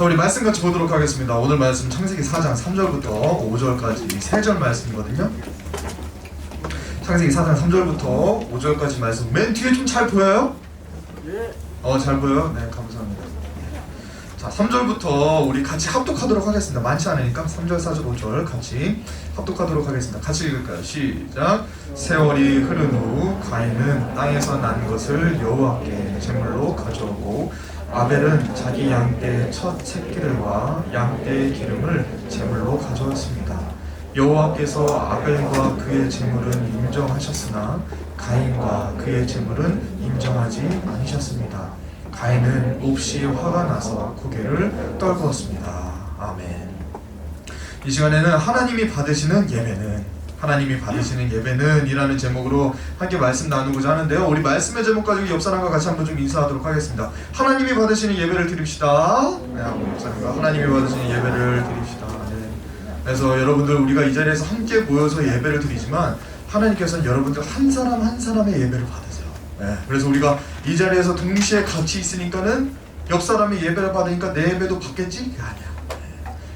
자, 우리 말씀 같이 보도록 하겠습니다. 오늘 말씀 창세기 4장 3절부터 5절까지 3절 말씀이거든요. 창세기 4장 3절부터 5절까지 말씀. 맨 뒤에 좀 잘 보여요? 예. 잘 보여요? 네, 감사합니다. 자, 3절부터 우리 같이 합독하도록 하겠습니다. 많지 않으니까 3절, 4절, 5절 같이 합독하도록 하겠습니다. 같이 읽을까요? 시작. 세월이 흐른 후 가인은 땅에서 난 것을 여호와께 제물로 가져오고 아벨은 자기 양떼의 첫 새끼들과 양떼의 기름을 제물로 가져왔습니다. 여호와께서 아벨과 그의 제물은 인정하셨으나 가인과 그의 제물은 인정하지 않으셨습니다. 가인은 몹시 화가 나서 고개를 떨구었습니다. 아멘. 이 시간에는 하나님이 받으시는 예배는 이라는 제목으로 함께 말씀 나누고자 하는데요. 우리 말씀의 제목 가지고 옆 사람과 같이 한번 좀 인사하도록 하겠습니다. 하나님이 받으시는 예배를 드립시다. 네, 옆 사람과 하나님이 받으시는 예배를 드립시다. 네. 그래서 여러분들, 우리가 이 자리에서 함께 모여서 예배를 드리지만 하나님께서는 여러분들 한 사람 한 사람의 예배를 받으세요. 네. 그래서 우리가 이 자리에서 동시에 같이 있으니까는 옆 사람이 예배를 받으니까 내 예배도 받겠지? 그게 아니야.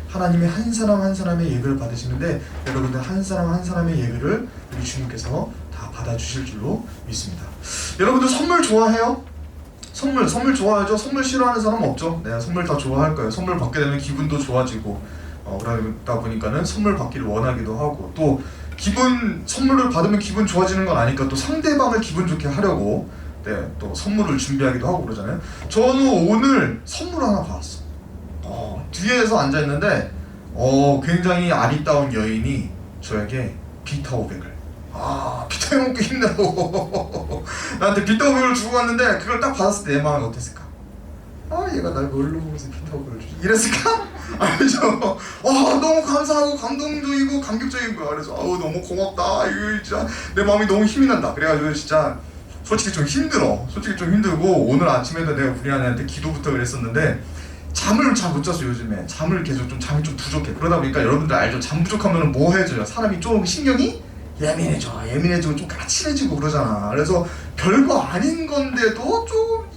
하나님이 한 사람 한 사람의 예배를 받으시는데 여러분들 한 사람 한 사람의 예배를 우리 주님께서 다 받아주실 줄로 믿습니다. 여러분들 선물 좋아해요? 선물 좋아하죠? 선물 싫어하는 사람 없죠? 네, 선물 다 좋아할 거예요. 선물 받게 되면 기분도 좋아지고 그러다 보니까는 선물 받기를 원하기도 하고, 또 선물을 받으면 기분 좋아지는 건 아니까 또 상대방을 기분 좋게 하려고 또 선물을 준비하기도 하고 그러잖아요. 저는 오늘 선물 하나 받았어. 뒤에서 앉아있는데 굉장히 아리따운 여인이 저에게 비타 500을 비타 먹기 힘들어 나한테 비타 500을 주고 갔는데, 그걸 딱 받았을 때 내 마음이 어땠을까? 얘가 날 뭘로 보면서 비타 500을 주지? 이랬을까? 아니죠. 너무 감사하고 감동적이고 감격적인 거야. 그래서 너무 고맙다. 이거 진짜 내 마음이 너무 힘이 난다. 그래가지고 진짜 솔직히 좀 힘들고, 오늘 아침에도 내가 우리 아내한테 기도부터 그랬었는데 잠을 잘 못 잤어. 요즘에 잠이 좀 부족해. 그러다 보니까 여러분들 알죠? 잠 부족하면 뭐 해줘요? 사람이 좀 신경이 예민해지고 좀 까칠해지고 그러잖아. 그래서 별거 아닌 건데도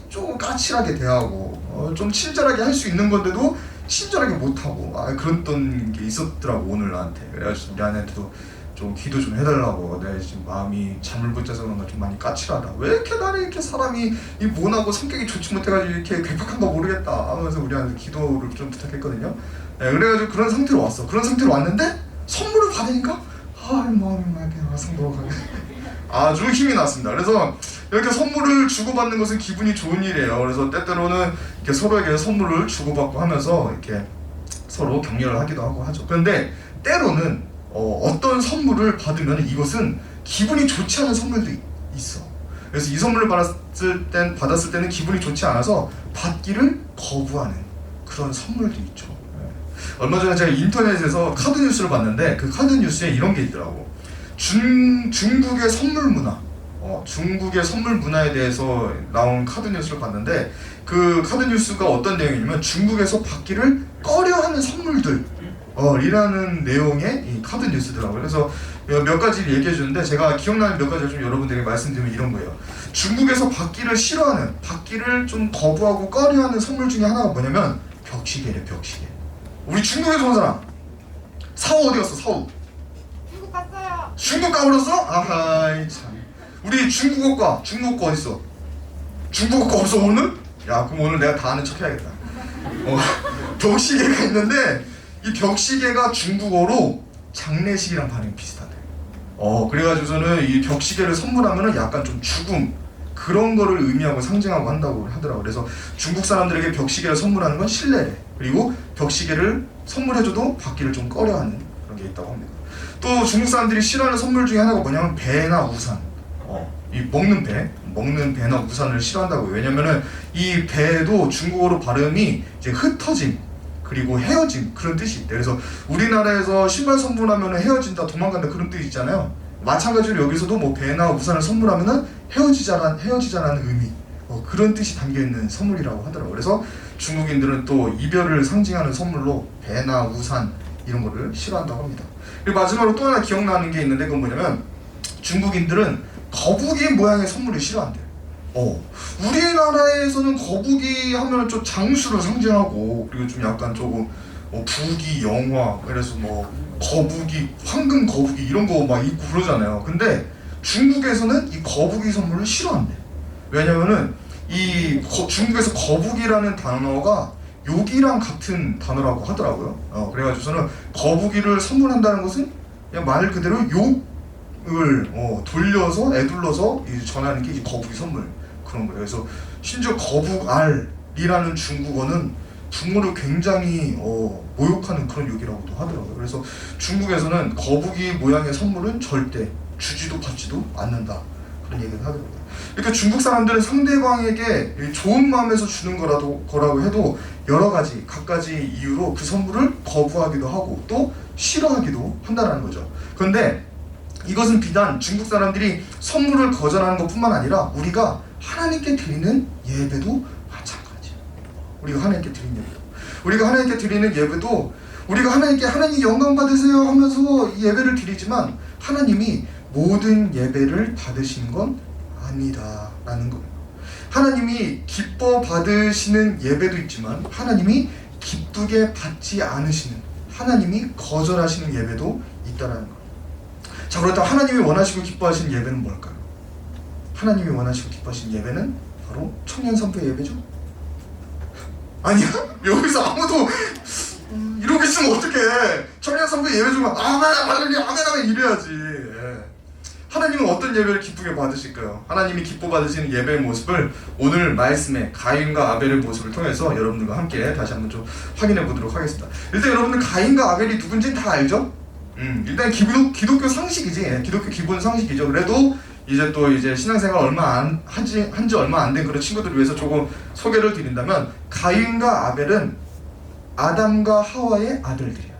좀 까칠하게 대하고 좀 친절하게 할 수 있는 건데도 친절하게 못하고 그랬던 게 있었더라고 오늘 나한테. 그래가지고 우리 아내한테도 좀 기도 좀 해달라고. 내가 지금 마음이 잠을 못 자서 그런가 좀 많이 까칠하다. 왜 이렇게 나는 이렇게 사람이 모나고 성격이 좋지 못해가지고 이렇게 괴팍한가 모르겠다 하면서 우리 한테 기도를 좀 부탁했거든요. 네, 그래가지고 그런 상태로 왔어. 그런 상태로 왔는데 선물을 받으니까 마음이 막 이렇게 성도하게 아주 힘이 났습니다. 그래서 이렇게 선물을 주고받는 것은 기분이 좋은 일이에요. 그래서 때때로는 이렇게 서로에게 선물을 주고받고 하면서 이렇게 서로 격려를 하기도 하고 하죠. 그런데 때로는 어떤 선물을 받으면 이것은 기분이 좋지 않은 선물도 있어. 그래서 이 선물을 받았을 때는 기분이 좋지 않아서 받기를 거부하는 그런 선물도 있죠. 얼마 전에 제가 인터넷에서 카드 뉴스를 봤는데 그 카드 뉴스에 이런 게 있더라고. 중국의 선물 문화, 중국의 선물 문화에 대해서 나온 카드 뉴스를 봤는데, 그 카드 뉴스가 어떤 내용이냐면 중국에서 받기를 꺼려하는 선물들 이라는 내용의 이 카드 뉴스더라고요. 그래서 몇 가지를 얘기해 주는데 제가 기억나는 몇 가지를 좀 여러분들에게 말씀드리면 이런 거예요. 중국에서 받기를 싫어하는, 받기를 좀 거부하고 꺼려하는 선물 중에 하나가 뭐냐면 벽시계래, 벽시계. 우리 중국에서 온 사람, 사우 어디 갔어? 사우 중국 갔어요. 중국 가버렸어? 아하이 참. 우리 중국어과 어디 있어? 중국어과 없어 오늘? 야, 그럼 오늘 내가 다 아는 척 해야겠다. 벽시계가 있는데 이 벽시계가 중국어로 장례식이랑 반응이 비슷하대. 그래가지고서는 이 벽시계를 선물하면은 약간 좀 죽음, 그런 거를 의미하고 상징하고 한다고 하더라고. 그래서 중국 사람들에게 벽시계를 선물하는 건 신뢰래. 그리고 벽시계를 선물해줘도 받기를 좀 꺼려하는 그런 게 있다고 합니다. 또 중국 사람들이 싫어하는 선물 중에 하나가 뭐냐면 배나 우산. 이 먹는 배나 우산을 싫어한다고. 왜냐면은 이 배도 중국어로 발음이 이제 흩어짐 그리고 헤어짐, 그런 뜻이 있대. 그래서 우리나라에서 신발 선물하면 헤어진다, 도망간다, 그런 뜻 있잖아요. 마찬가지로 여기서도 뭐 배나 우산을 선물하면은 헤어지자라는 의미, 그런 뜻이 담겨있는 선물이라고 하더라고요. 그래서 중국인들은 또 이별을 상징하는 선물로 배나 우산 이런 거를 싫어한다고 합니다. 그리고 마지막으로 또 하나 기억나는 게 있는데, 그건 뭐냐면 중국인들은 거북이 모양의 선물을 싫어한대요. 우리나라에서는 거북이 하면 좀 장수를 상징하고 그리고 좀 약간 조금 부귀 영화 그래서 뭐 거북이 황금 거북이 이런 거 막 있고 그러잖아요. 근데 중국에서는 이 거북이 선물을 싫어한대. 왜냐면은 중국에서 거북이라는 단어가 욕이랑 같은 단어라고 하더라고요. 그래가지고서는 거북이를 선물한다는 것은 그냥 말 그대로 욕을 돌려서 애둘러서 전하는 게 이 거북이 선물 그런 거예요. 그래서 심지어 거북알이라는 중국어는 부모를 굉장히 모욕하는 그런 욕이라고도 하더라고요. 그래서 중국에서는 거북이 모양의 선물은 절대 주지도 받지도 않는다 그런 얘기를 하더라고요. 그러니까 중국 사람들은 상대방에게 좋은 마음에서 주는 거라고 해도 여러 가지 각가지 이유로 그 선물을 거부하기도 하고 또 싫어하기도 한다는 거죠. 그런데 이것은 비단 중국 사람들이 선물을 거절하는 것뿐만 아니라 우리가 하나님께 드리는 예배도 마찬가지예요. 우리가 하나님께 드리는 예배도 우리가 하나님께 하나님 영광 받으세요 하면서 이 예배를 드리지만 하나님이 모든 예배를 받으시는 건 아니다 라는 거예요. 하나님이 기뻐 받으시는 예배도 있지만 하나님이 기쁘게 받지 않으시는 하나님이 거절하시는 예배도 있다라는 거예요. 자, 그렇다면 하나님이 원하시고 기뻐하시는 예배는 뭘까요? 하나님이 원하시고 기뻐하시는 예배는 바로 청년선포 예배죠? 아니야? 여기서 아무도 이러고 있으면 어떡해. 청년선포 예배 중에 아멘 이래야지. 하나님은 어떤 예배를 기쁘게 받으실까요? 하나님이 기뻐 받으시는 예배의 모습을 오늘 말씀에 가인과 아벨의 모습을 통해서 여러분들과 함께 다시 한번 좀 확인해 보도록 하겠습니다. 일단 여러분들 가인과 아벨이 누군지는 다 알죠? 일단 기독교 상식이지. 기독교 기본 상식이죠. 그래도 이제 신앙생활 한지 얼마 안 된 그런 친구들을 위해서 조금 소개를 드린다면 가인과 아벨은 아담과 하와의 아들들이야.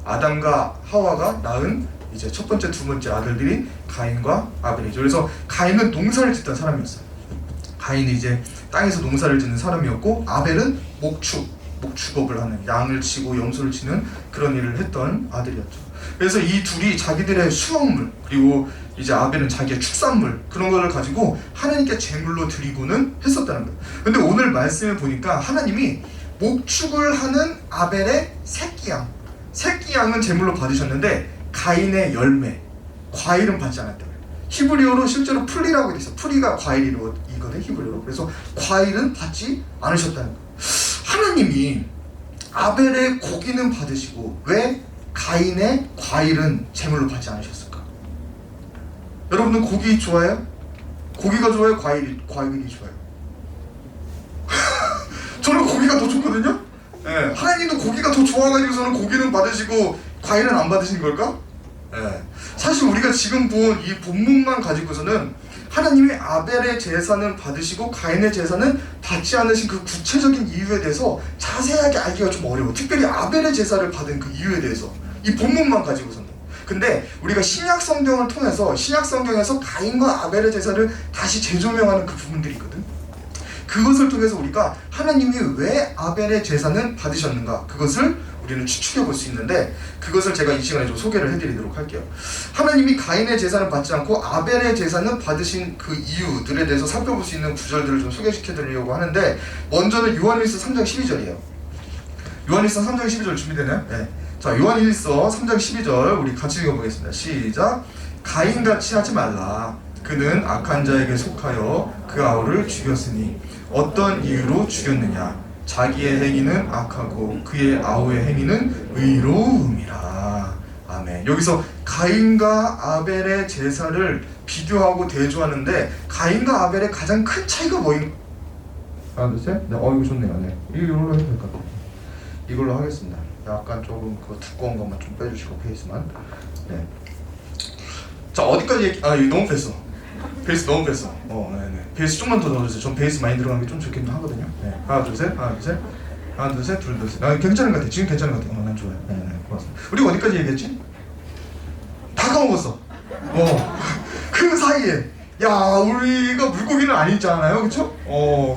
아담과 하와가 낳은 이제 첫 번째, 두 번째 아들들이 가인과 아벨이죠. 그래서 가인은 농사를 짓던 사람이었어요. 가인은 이제 땅에서 농사를 짓는 사람이었고 아벨은 목축업을 하는 양을 치고 염소를 치는 그런 일을 했던 아들이었죠. 그래서 이 둘이 자기들의 수확물 그리고 이제 아벨은 자기의 축산물 그런 거를 가지고 하나님께 제물로 드리고는 했었다는 거예요. 근데 오늘 말씀을 보니까 하나님이 목축을 하는 아벨의 새끼양은 제물로 받으셨는데 가인의 열매, 과일은 받지 않았다고요. 히브리어로 실제로 풀리라고 돼 있어. 풀이가 과일이거든 히브리어로. 그래서 과일은 받지 않으셨다는 거예요. 하나님이 아벨의 고기는 받으시고 왜 가인의 과일은 제물로 받지 않으셨을까? 여러분은 고기 좋아해요? 고기가 좋아요? 과일이 좋아요? 저는 고기가 더 좋거든요. 네. 하나님도 고기가 더 좋아가지고서는 고기는 받으시고 과일은 안 받으신 걸까? 네. 사실 우리가 지금 본 이 본문만 가지고서는 하나님이 아벨의 제사는 받으시고 가인의 제사는 받지 않으신 그 구체적인 이유에 대해서 자세하게 알기가 좀 어려워. 특별히 아벨의 제사를 받은 그 이유에 대해서 이 본문만 가지고서는. 근데 우리가 신약 성경을 통해서 신약 성경에서 가인과 아벨의 제사를 다시 재조명하는 그 부분들이 있거든. 그것을 통해서 우리가 하나님이 왜 아벨의 제사는 받으셨는가 그것을 우리는 추측해 볼 수 있는데 그것을 제가 이 시간에 좀 소개를 해드리도록 할게요. 하나님이 가인의 제사는 받지 않고 아벨의 제사는 받으신 그 이유들에 대해서 살펴볼 수 있는 구절들을 좀 소개시켜 드리려고 하는데 먼저는 요한일서 3장 12절이에요. 요한일서 3장 12절 준비되나요? 네. 자, 요한일서 3장 12절 우리 같이 읽어보겠습니다. 시작. 가인같이 하지 말라. 그는 악한 자에게 속하여 그 아우를 죽였으니 어떤 이유로 죽였느냐? 자기의 행위는 악하고 그의 아우의 행위는 의로움이라. 아멘. 여기서 가인과 아벨의 제사를 비교하고 대조하는데 가인과 아벨의 가장 큰 차이가 뭐인? 하나 둘 셋. 네, 이거 좋네요. 네, 이걸로 해도 될 것 같아요. 이걸로 하겠습니다. 약간 조금 그 두꺼운 것만 좀 빼주시고 페이스만. 네. 자, 어디까지 이거 너무 뺐어. 베이스 너무 뺐어. 네네. 베이스 좀만 더 넣어주세요. 전 베이스 많이 들어간 게 좀 좋긴 하거든요. 네. 하나 둘 셋. 하나 둘 셋. 하나 둘 셋. 둘 둘 셋. 괜찮은 것 같아. 지금 괜찮은 것 같아. 난 좋아요. 네네. 고맙습니다. 우리가 어디까지 얘기했지? 다 까먹었어. 그 사이에 우리가 물고기는 아니잖아요, 그렇죠?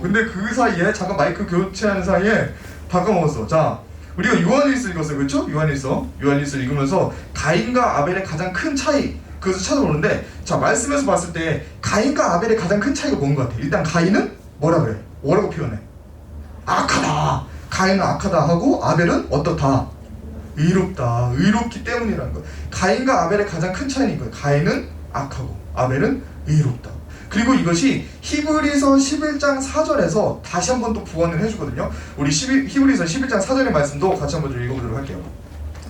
근데 그 사이에 잠깐 마이크 교체하는 사이에 다 까먹었어. 자, 우리가 요한일서 읽었어요, 그렇죠? 요한일서 읽으면서 가인과 아벨의 가장 큰 차이 그것을 찾아보는데, 자, 말씀에서 봤을 때 가인과 아벨의 가장 큰 차이가 뭔 것 같아? 일단 가인은 뭐라 그래? 뭐라고 표현해? 악하다. 가인은 악하다 하고 아벨은 어떻다? 의롭다. 의롭기 때문이라는 거예요. 가인과 아벨의 가장 큰 차이는 이거예요. 가인은 악하고 아벨은 의롭다. 그리고 이것이 히브리서 11장 4절에서 다시 한번 또 부언을 해주거든요. 우리 히브리서 11장 4절의 말씀도 같이 한번 좀 읽어보도록 할게요.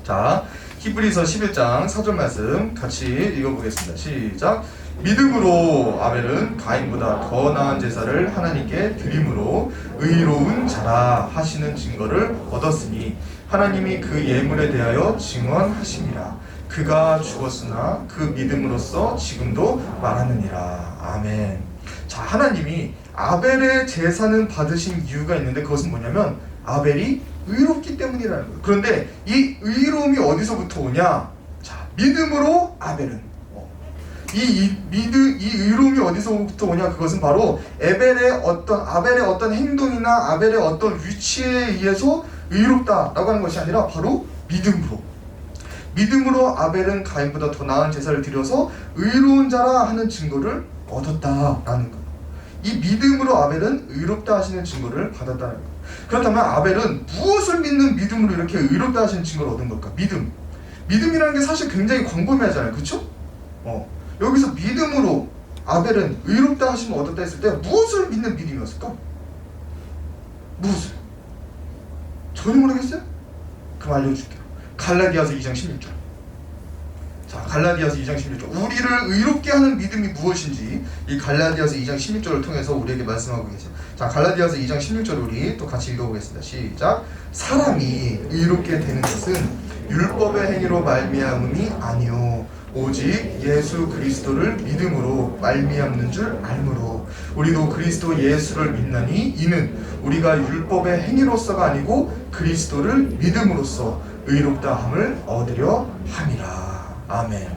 자, 히브리서 11장 4절 말씀 같이 읽어보겠습니다. 시작. 믿음으로 아벨은 가인보다 더 나은 제사를 하나님께 드림으로 의로운 자라 하시는 증거를 얻었으니 하나님이 그 예물에 대하여 증언하심이라. 그가 죽었으나 그 믿음으로써 지금도 말하느니라. 아멘. 자, 하나님이 아벨의 제사는 받으신 이유가 있는데, 그것은 뭐냐면 아벨이 의롭기 때문이라는 거예요. 그런데 이 의로움이 어디서부터 오냐? 자, 믿음으로 아벨은 이 의로움이 어디서부터 오냐? 그것은 바로 아벨의 어떤 행동이나 아벨의 어떤 위치에 의해서 의롭다라고 하는 것이 아니라 바로 믿음으로 아벨은 가인보다 더 나은 제사를 드려서 의로운 자라 하는 증거를 얻었다라는 거예요. 이 믿음으로 아벨은 의롭다 하시는 증거를 받았다는 거예요. 그렇다면 아벨은 무엇을 믿는 믿음으로 이렇게 의롭다 하시는 증거를 얻은 걸까? 믿음이라는 게 사실 굉장히 광범위하잖아요. 그렇죠? 여기서 믿음으로 아벨은 의롭다 하심을 얻었다 했을 때 무엇을 믿는 믿음이었을까? 무엇을? 전혀 모르겠어요? 그럼 알려줄게요. 갈라디아서 2장 16절. 자, 갈라디아서 2장 16절. 우리를 의롭게 하는 믿음이 무엇인지 이 갈라디아서 2장 16절을 통해서 우리에게 말씀하고 계세요. 자, 갈라디아서 2장 16절 우리 또 같이 읽어보겠습니다. 시작. 사람이 의롭게 되는 것은 율법의 행위로 말미암음이 아니요 오직 예수 그리스도를 믿음으로 말미암는 줄 알므로 우리도 그리스도 예수를 믿나니 이는 우리가 율법의 행위로서가 아니고 그리스도를 믿음으로써 의롭다함을 얻으려 함이라. 아멘.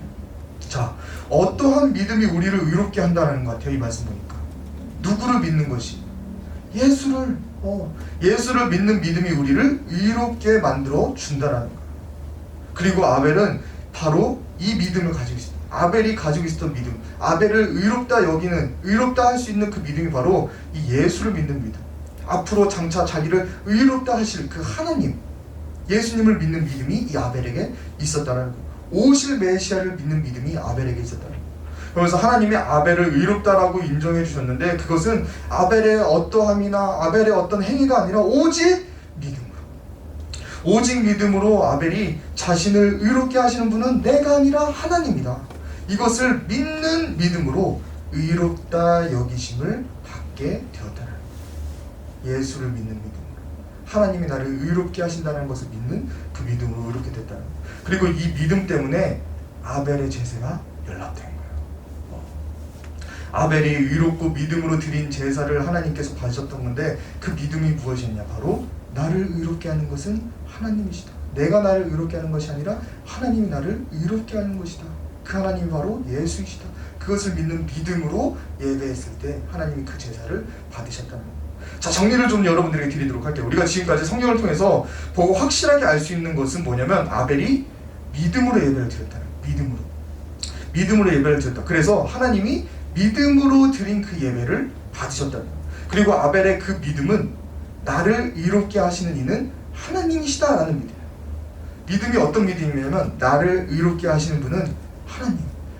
자, 어떠한 믿음이 우리를 의롭게 한다는 것 같아요. 이 말씀 보니까 누구를 믿는 것이? 예수를 믿는 믿음이 우리를 의롭게 만들어 준다라는 거예요. 그리고 아벨은 바로 이 믿음을 가지고 있습니다. 아벨이 가지고 있었던 믿음, 아벨을 의롭다 할 수 있는 그 믿음이 바로 이 예수를 믿는 믿음, 앞으로 장차 자기를 의롭다 하실 그 하나님, 예수님을 믿는 믿음이 이 아벨에게 있었다는 거예요. 오실 메시아를 믿는 믿음이 아벨에게 있었다는 거예요. 그래서 하나님이 아벨을 의롭다라고 인정해 주셨는데, 그것은 아벨의 어떠함이나 아벨의 어떤 행위가 아니라 오직 믿음으로 아벨이 자신을 의롭게 하시는 분은 내가 아니라 하나님이다, 이것을 믿는 믿음으로 의롭다 여기심을 받게 되었다는 거예요. 예수를 믿는 믿음으로 하나님이 나를 의롭게 하신다는 것을 믿는 그 믿음으로 의롭게 됐다는 거예요. 그리고 이 믿음 때문에 아벨의 제사가 연락된 거예요. 아벨이 의롭고 믿음으로 드린 제사를 하나님께서 받으셨던 건데, 그 믿음이 무엇이냐? 바로 나를 의롭게 하는 것은 하나님이시다. 내가 나를 의롭게 하는 것이 아니라 하나님이 나를 의롭게 하는 것이다. 그 하나님이 바로 예수이시다. 그것을 믿는 믿음으로 예배했을 때 하나님이 그 제사를 받으셨다는 거예요. 자, 정리를 좀 여러분들에게 드리도록 할게요. 우리가 지금까지 성경을 통해서 보고 확실하게 알 수 있는 것은 뭐냐면, 아벨이 믿음으로 예배를 드렸다는 거예요. 믿음으로 예배를 드렸다. 그래서 하나님이 믿음으로 드린 그 예배를 받으셨다는 거예요. 그리고 아벨의 그 믿음은 나를 의롭게 하시는 이는 하나님이시다라는 믿음이에요. 믿음이 어떤 믿음이냐면, 나를 의롭게 하시는 분은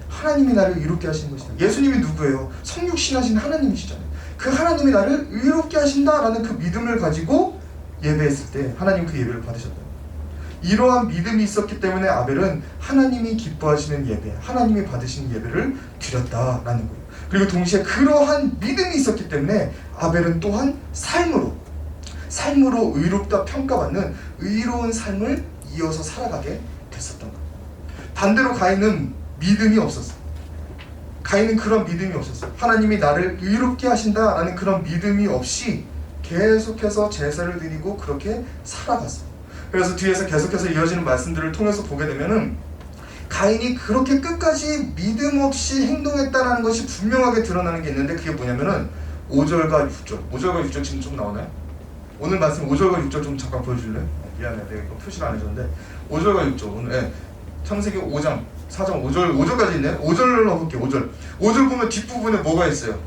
하나님이 나를 의롭게 하시는 것이다. 예수님이 누구예요? 성육신하신 하나님이시잖아요. 그 하나님이 나를 의롭게 하신다라는 그 믿음을 가지고 예배했을 때 하나님 그 예배를 받으셨다. 이러한 믿음이 있었기 때문에 아벨은 하나님이 기뻐하시는 예배, 하나님이 받으시는 예배를 드렸다라는 거예요. 그리고 동시에 그러한 믿음이 있었기 때문에 아벨은 또한 삶으로 의롭다 평가받는 의로운 삶을 이어서 살아가게 됐었던 거예요. 반대로 가인은 믿음이 없었어요. 가인은 그런 믿음이 없었어요. 하나님이 나를 의롭게 하신다라는 그런 믿음이 없이 계속해서 제사를 드리고 그렇게 살아갔어요. 그래서 뒤에서 계속해서 이어지는 말씀들을 통해서 보게 되면은, 가인이 그렇게 끝까지 믿음 없이 행동했다는 것이 분명하게 드러나는 게 있는데, 그게 뭐냐면은 5절과 6절 지금 좀 나오나요? 오늘 말씀 5절과 6절 좀 잠깐 보여줄래요? 미안해, 내가 이거 표시를 안 해줬는데 5절과 6절 오늘 창세기 5장 4장 5절까지 있네. 5절로 볼게요. 5절 보면 뒷부분에 뭐가 있어요?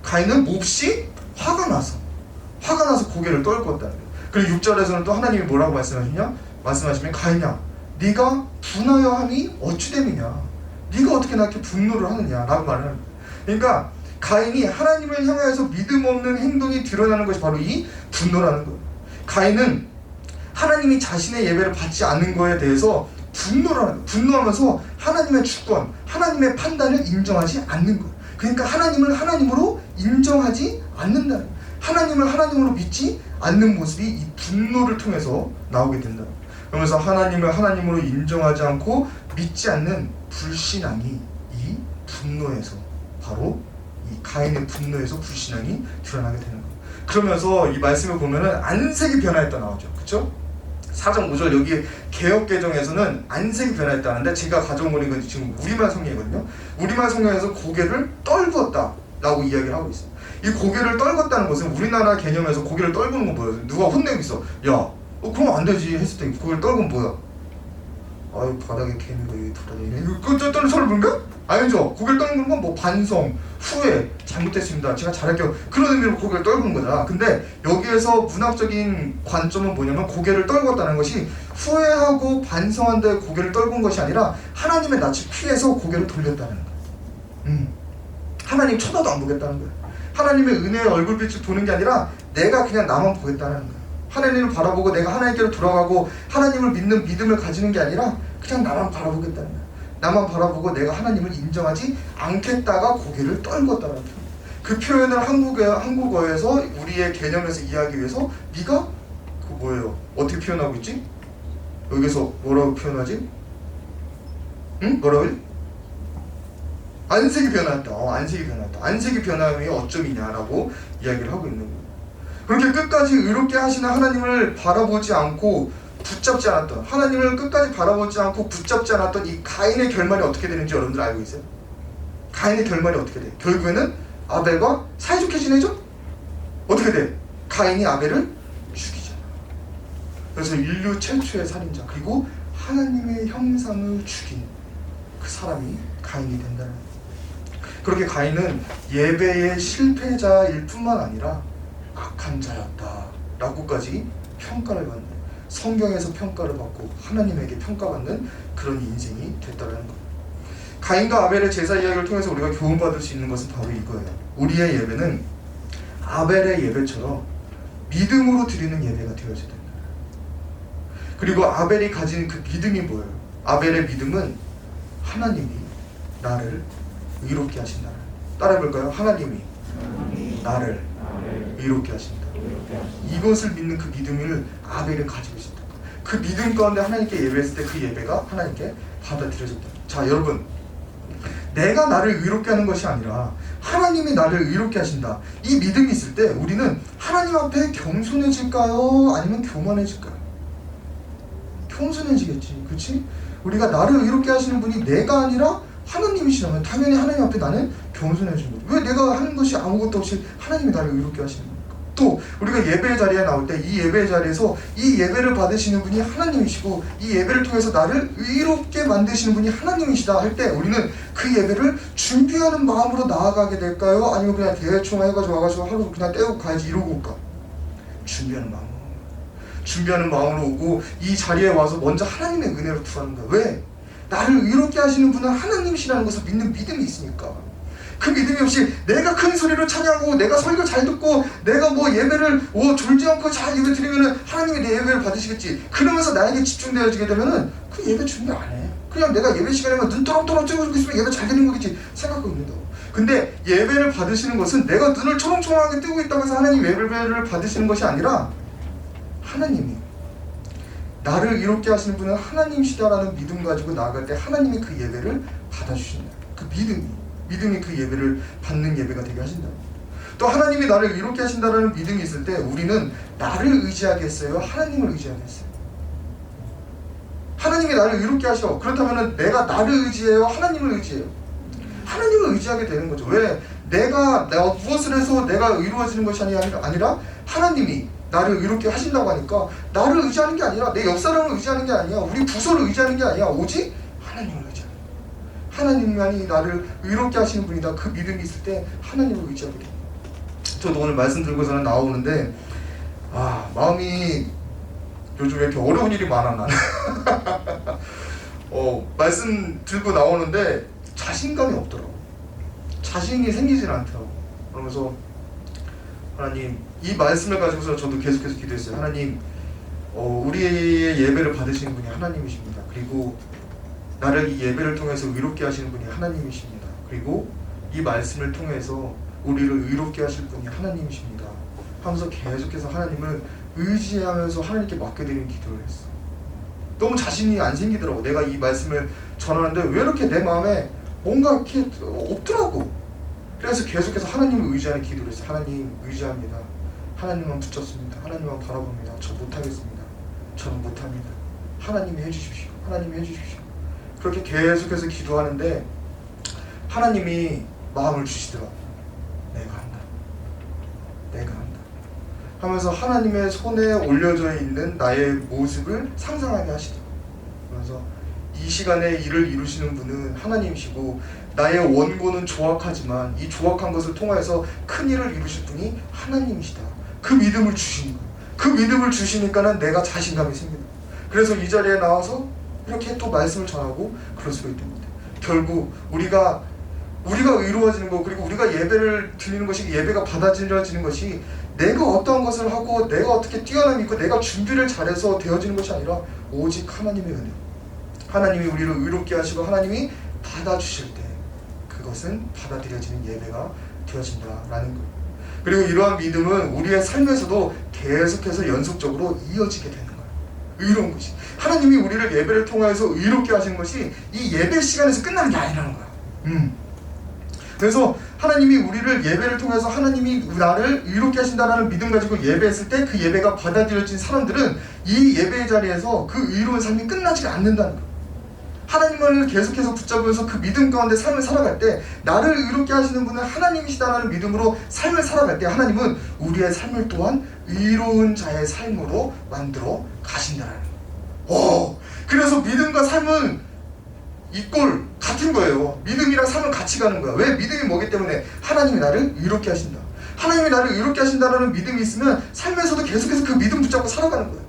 가인은 몹시 화가 나서 고개를 떨구었다는 거예요. 그리고 6절에서는 또 하나님이 뭐라고 말씀하시면 가인아 네가 분하여 함이 어찌 됨이냐, 네가 어떻게 나한테 분노를 하느냐 라고 말을 하는 거예요. 그러니까 가인이 하나님을 향하여서 믿음 없는 행동이 드러나는 것이 바로 이 분노라는 거예요. 가인은 하나님이 자신의 예배를 받지 않는 거에 대해서 분노하면서 하나님의 주권, 하나님의 판단을 인정하지 않는 거예요. 그러니까 하나님을 하나님으로 인정하지 않는다는 거예요. 하나님을 하나님으로 믿지 않는 모습이 이 분노를 통해서 나오게 된다. 그러면서 하나님을 하나님으로 인정하지 않고 믿지 않는 불신앙이 이 분노에서, 바로 이 가인의 분노에서 불신앙이 드러나게 되는 거예요. 그러면서 이 말씀을 보면은 안색이 변화했다 나오죠. 그렇죠? 4장 5절 여기 개역개정에서는 안색이 변화했다는데 제가 가져온 건 지금 우리말 성경이거든요. 우리말 성경에서 고개를 떨구었다 라고 이야기를 하고 있어요. 이 고개를 떨궜다는 것은 우리나라 개념에서 고개를 떨구는 건 뭐예요? 누가 혼내고 있어. 야, 그럼 안 되지 했을 때 고개를 떨구면 뭐야? 아유, 바닥에 개미가 여기 돌아다니네. 그거 떠는 소리 부른가? 아니죠. 고개를 떨구는 건 뭐 반성, 후회, 잘못했습니다, 제가 잘할게요, 그런 의미로 고개를 떨구는 거잖아. 근데 여기에서 문학적인 관점은 뭐냐면 고개를 떨궜다는 것이 후회하고 반성한 다음에 고개를 떨군 것이 아니라 하나님의 낯을 피해서 고개를 돌렸다는 거야. 하나님 쳐다도 안 보겠다는 거야. 하나님의 은혜의 얼굴빛을 보는 게 아니라 내가 그냥 나만 보겠다는 거야. 하나님을 바라보고 내가 하나님께로 돌아가고 하나님을 믿는 믿음을 가지는 게 아니라 그냥 나만 바라보겠다는 거야. 나만 바라보고 내가 하나님을 인정하지 않겠다가 고개를 떨궜다는 표현. 그 표현을 한국어에서 우리의 개념에서 이해하기 위해서 네가 그 뭐예요? 어떻게 표현하고 있지? 여기서 뭐라고 표현하지? 응? 뭐라고? 안색이 변했다. 안색이 변했다. 안색이 변함이 어쩌이냐라고 이야기를 하고 있는 거예요. 그렇게 끝까지 의롭게 하시는 하나님을 바라보지 않고 붙잡지 않았던, 하나님을 끝까지 바라보지 않고 붙잡지 않았던 이 가인의 결말이 어떻게 되는지 여러분들 알고 있어요? 가인의 결말이 어떻게 돼? 결국에는 아벨과 사이좋게 지내죠? 어떻게 돼? 가인이 아벨을 죽이잖아. 그래서 인류 최초의 살인자, 그리고 하나님의 형상을 죽인 그 사람이 가인이 된다는 거예요. 그렇게 가인은 예배의 실패자일 뿐만 아니라 악한 자였다 라고까지 평가를 받는, 성경에서 평가를 받고 하나님에게 평가받는 그런 인생이 됐다는 거예요. 가인과 아벨의 제사 이야기를 통해서 우리가 교훈받을 수 있는 것은 바로 이거예요. 우리의 예배는 아벨의 예배처럼 믿음으로 드리는 예배가 되어져야 된다. 그리고 아벨이 가진 그 믿음이 뭐예요? 아벨의 믿음은 하나님이 나를 의롭게 하신다. 따라해볼까요? 하나님이 나를 의롭게 하신다. 이것을 믿는 그 믿음을 아벨은 가지고 있었다. 그 믿음 가운데 하나님께 예배했을 때 그 예배가 하나님께 받아들여졌다. 자, 여러분, 내가 나를 의롭게 하는 것이 아니라 하나님이 나를 의롭게 하신다, 이 믿음이 있을 때 우리는 하나님 앞에 겸손해질까요? 아니면 교만해질까요? 겸손해지겠지, 그렇지? 우리가 나를 의롭게 하시는 분이 내가 아니라 하나님이시라면 당연히 하나님 앞에 나는 겸손해지는 거죠. 왜 내가 하는 것이 아무것도 없이 하나님이 나를 의롭게 하시는 겁니까? 또 우리가 예배의 자리에 나올 때 이 예배의 자리에서 이 예배를 받으시는 분이 하나님이시고 이 예배를 통해서 나를 의롭게 만드시는 분이 하나님이시다 할 때 우리는 그 예배를 준비하는 마음으로 나아가게 될까요? 아니면 그냥 대충 해가지고 와가지고 하루 그냥 떼고 가야지 이러고 올까? 준비하는 마음으로 오고 이 자리에 와서 먼저 하나님의 은혜를 구하는 거야. 왜? 나를 의롭게 하시는 분은 하나님이시라는 것을 믿는 믿음이 있으니까. 그 믿음이 없이 내가 큰 소리로 찬양하고 내가 설교 잘 듣고 내가 뭐 예배를 졸지 않고 잘 예배 드리면은 하나님이 내 예배를 받으시겠지, 그러면서 나에게 집중되어지게 되면은 그 예배 준비 안 해. 그냥 내가 예배 시간에만 눈 또렁또렁 찌그러지고 있으면 예배 잘 되는 거겠지 생각하고 있는다고. 근데 예배를 받으시는 것은 내가 눈을 초롱초롱하게 뜨고 있다고 해서 하나님 예배를 받으시는 것이 아니라 하나님이 나를 의롭게 하시는 분은 하나님이시다라는 믿음 가지고 나아갈 때 하나님이 그 예배를 받아주신다. 그 믿음이 그 예배를 받는 예배가 되게 하신다. 또 하나님이 나를 의롭게 하신다라는 믿음이 있을 때 우리는 나를 의지하겠어요? 하나님을 의지하겠어요? 하나님이 나를 의롭게 하셔. 그렇다면 내가 나를 의지해요? 하나님을 의지해요? 하나님을 의지하게 되는 거죠. 왜? 내가 무엇을 해서 내가 의로워지는 것이 아니라 하나님이 나를 의롭게 하신다고 하니까 나를 의지하는 게 아니라 내 옆 사람을 의지하는 게 아니야, 우리 부서를 의지하는 게 아니야, 오직 하나님을 의지하는 거야. 하나님만이 나를 의롭게 하시는 분이다. 그 믿음이 있을 때 하나님을 의지하게 돼. 저도 오늘 말씀 들고서는 나오는데 마음이 요즘 왜 이렇게 어려운 일이 많아 나는. 말씀 들고 나오는데 자신감이 없더라고. 자신이 생기질 않더라고. 그러면서 하나님, 이 말씀을 가지고서 저도 계속해서 기도했어요. 하나님, 우리의 예배를 받으시는 분이 하나님이십니다. 그리고 나를 이 예배를 통해서 의롭게 하시는 분이 하나님이십니다. 그리고 이 말씀을 통해서 우리를 의롭게 하실 분이 하나님이십니다 하면서 계속해서 하나님을 의지하면서 하나님께 맡겨드리는 기도를 했어. 너무 자신이 안 생기더라고. 내가 이 말씀을 전하는데 왜 이렇게 내 마음에 뭔가 이렇게 없더라고. 그래서 계속해서 하나님을 의지하는 기도를 했어. 하나님 의지합니다. 하나님만 붙잡습니다. 하나님만 바라봅니다. 저 못하겠습니다. 저는 못합니다. 하나님이 해주십시오. 하나님이 해주십시오. 그렇게 계속해서 기도하는데 하나님이 마음을 주시더라고. 내가 한다. 내가 한다. 하면서 하나님의 손에 올려져 있는 나의 모습을 상상하게 하시더라고. 그래서 이 시간에 일을 이루시는 분은 하나님이시고 나의 원고는 조악하지만 이 조악한 것을 통해서 큰 일을 이루실 분이 하나님이시다. 그 믿음을 주시는 거예요. 그 믿음을 주시니까는 내가 자신감이 생긴다. 그래서 이 자리에 나와서 이렇게 또 말씀을 전하고 그럴 수가 있던 겁니다. 결국 우리가 의로워지는 거, 그리고 우리가 예배를 드리는 것이, 예배가 받아들여지는 것이 내가 어떠한 것을 하고 내가 어떻게 뛰어남이 있고 내가 준비를 잘해서 되어지는 것이 아니라 오직 하나님의 은혜, 하나님이 우리를 의롭게 하시고 하나님이 받아주실 때 그것은 받아들여지는 예배가 되어진다라는 거예요. 그리고 이러한 믿음은 우리의 삶에서도 계속해서 연속적으로 이어지게 되는 거예요. 의로운 것이, 하나님이 우리를 예배를 통해서 의롭게 하시는 것이 이 예배 시간에서 끝나는 게 아니라는 거야. 그래서 하나님이 우리를 예배를 통해서 하나님이 나를 의롭게 하신다라는 믿음 가지고 예배했을 때 그 예배가 받아들여진 사람들은 이 예배의 자리에서 그 의로운 삶이 끝나지 않는다는 거예요. 하나님을 계속해서 붙잡으면서 그 믿음 가운데 삶을 살아갈 때, 나를 의롭게 하시는 분은 하나님이시다라는 믿음으로 삶을 살아갈 때 하나님은 우리의 삶을 또한 의로운 자의 삶으로 만들어 가신다라는 거예요. 그래서 믿음과 삶은 이꼴 같은 거예요. 믿음이랑 삶은 같이 가는 거야. 왜? 믿음이 뭐기 때문에 하나님이 나를 의롭게 하신다. 하나님이 나를 의롭게 하신다라는 믿음이 있으면 삶에서도 계속해서 그 믿음 붙잡고 살아가는 거야.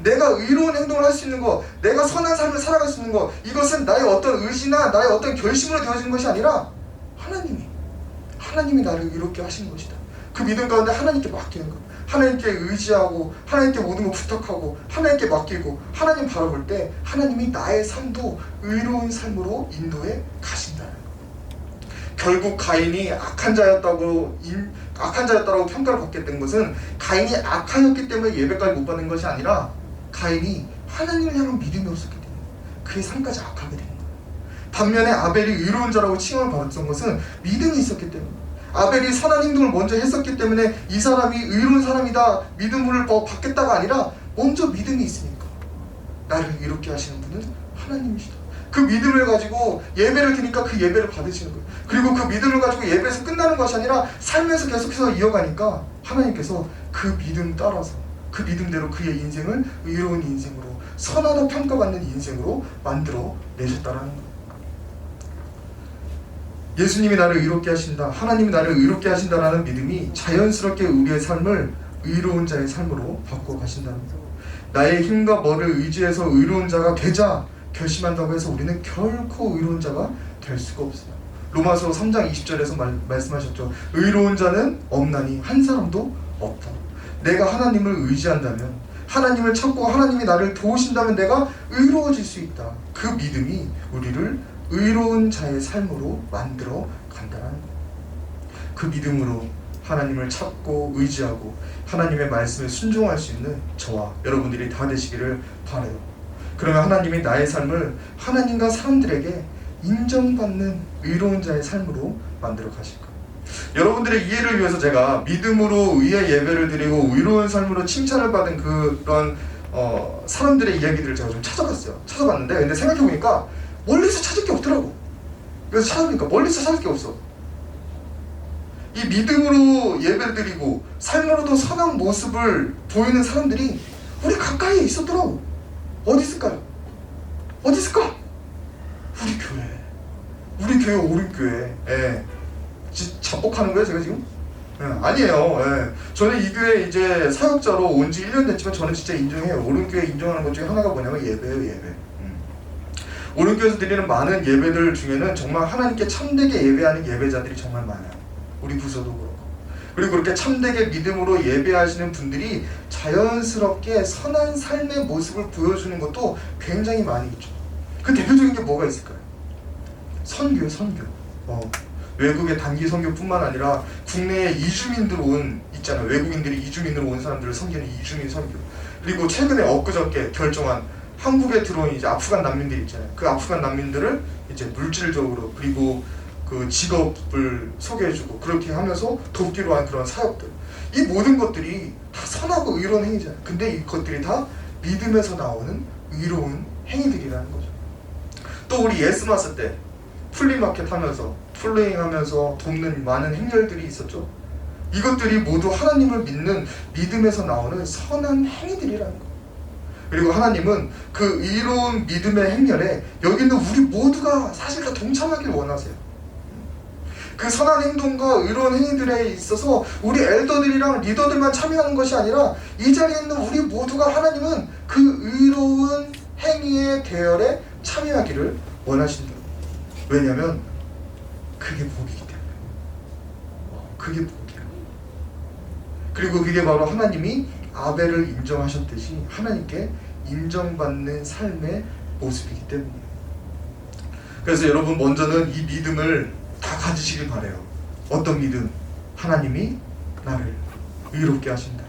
내가 의로운 행동을 할 수 있는 거, 내가 선한 삶을 살아갈 수 있는 거, 이것은 나의 어떤 의지나 나의 어떤 결심으로 되어지는 것이 아니라 하나님이 나를 의롭게 하시는 것이다. 그 믿음 가운데 하나님께 맡기는 거, 하나님께 의지하고 하나님께 모든 걸 부탁하고 하나님께 맡기고 하나님 바라볼 때 하나님이 나의 삶도 의로운 삶으로 인도해 가신다는 거. 결국 가인이 악한 자였다고 평가를 받게 된 것은 가인이 악하였기 때문에 예배까지 못 받는 것이 아니라 가인이 하나님을 향한 믿음이 없었기 때문에 그의 삶까지 악하게 된 거예요. 반면에 아벨이 의로운 자라고 칭함을 받았던 것은 믿음이 있었기 때문에, 아벨이 선한 행동을 먼저 했었기 때문에 이 사람이 의로운 사람이다, 믿음을 받겠다가 아니라 먼저 믿음이 있으니까 나를 의롭게 하시는 분은 하나님이시다. 그 믿음을 가지고 예배를 드리니까 그 예배를 받으시는 거예요. 그리고 그 믿음을 가지고 예배에서 끝나는 것이 아니라 삶에서 계속해서 이어가니까 하나님께서 그 믿음 따라서 그 믿음대로 그의 인생을 의로운 인생으로, 선하다 평가받는 인생으로 만들어 내셨다라는 거예요. 예수님이 나를 의롭게 하신다, 하나님이 나를 의롭게 하신다라는 믿음이 자연스럽게 우리의 삶을 의로운 자의 삶으로 바꿔 가신다는 거예요. 나의 힘과 뭐를 의지해서 의로운 자가 되자 결심한다고 해서 우리는 결코 의로운 자가 될 수가 없어요. 로마서 3장 20절에서 말씀하셨죠. 의로운 자는 없나니 한 사람도 없다. 내가 하나님을 의지한다면, 하나님을 찾고 하나님이 나를 도우신다면 내가 의로워질 수 있다. 그 믿음이 우리를 의로운 자의 삶으로 만들어 간다는 거예요. 그 믿음으로 하나님을 찾고 의지하고 하나님의 말씀에 순종할 수 있는 저와 여러분들이 다 되시기를 바라요. 그러면 하나님이 나의 삶을 하나님과 사람들에게 인정받는 의로운 자의 삶으로 만들어 가실 거예요. 여러분들의 이해를 위해서 제가 믿음으로 의의 예배를 드리고 의로운 삶으로 칭찬을 받은 그런 사람들의 이야기들을 제가 좀 찾아봤는데, 근데 생각해보니까 멀리서 찾을 게 없더라고. 그래서 찾아보니까 멀리서 찾을 게 없어. 이 믿음으로 예배를 드리고 삶으로도 선한 모습을 보이는 사람들이 우리 가까이에 있었더라고. 어디 있을까요? 어디 있을까? 우리 교회. 우리 교회 오른교회. 예. 자뻑하는 거예요 제가 지금? 예, 아니에요. 예. 저는 이 교회 이제 사역자로 온 지 1년 됐지만 저는 진짜 인정해요. 오른교회 인정하는 것 중에 하나가 뭐냐면 예배예요. 예배. 오른교회에서 드리는 많은 예배들 중에는 정말 하나님께 참되게 예배하는 예배자들이 정말 많아요. 우리 부서도 그렇고. 그리고 그렇게 참되게 믿음으로 예배하시는 분들이 자연스럽게 선한 삶의 모습을 보여주는 것도 굉장히 많이 있죠. 그 대표적인 게 뭐가 있을까요? 선교요, 선교. 외국의 단기 선교뿐만 아니라 국내에 이주민들 있잖아요. 외국인들이 이주민으로 온 사람들을 섬기는 이주민 선교. 그리고 최근에 엊그저께 결정한 한국에 들어온 이제 아프간 난민들 있잖아요. 그 아프간 난민들을 이제 물질적으로 그리고 그 직업을 소개해주고 그렇게 하면서 돕기로 한 그런 사역들. 이 모든 것들이 다 선하고 의로운 행위잖아요. 근데 이것들이 다 믿음에서 나오는 의로운 행위들이라는 거죠. 또 우리 예스마스 때 플리마켓 하면서 플레잉하면서 돕는 많은 행렬들이 있었죠. 이것들이 모두 하나님을 믿는 믿음에서 나오는 선한 행위들이라는 거예요. 그리고 하나님은 그 의로운 믿음의 행렬에 여기 있는 우리 모두가 사실 다 동참하길 원하세요. 그 선한 행동과 의로운 행위들에 있어서 우리 엘더들이랑 리더들만 참여하는 것이 아니라 이 자리에 있는 우리 모두가 하나님은 그 의로운 행위의 계열에 참여하기를 원하신다. 왜냐하면 그게 복이기 때문에. 그게 복이야. 그리고 그게 바로 하나님이 아벨을 인정하셨듯이 하나님께 인정받는 삶의 모습이기 때문이에요. 그래서 여러분 먼저는 이 믿음을 다 가지시길 바래요. 어떤 믿음? 하나님이 나를 의롭게 하신다.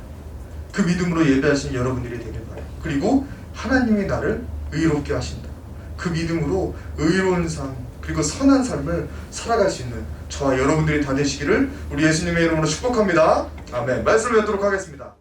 그 믿음으로 예배하신 여러분들이 되길 바래요. 그리고 하나님이 나를 의롭게 하신다. 그 믿음으로 의로운 삶 그리고 선한 삶을 살아갈 수 있는 저와 여러분들이 다 되시기를 우리 예수님의 이름으로 축복합니다. 아멘. 말씀을 뵙도록 하겠습니다.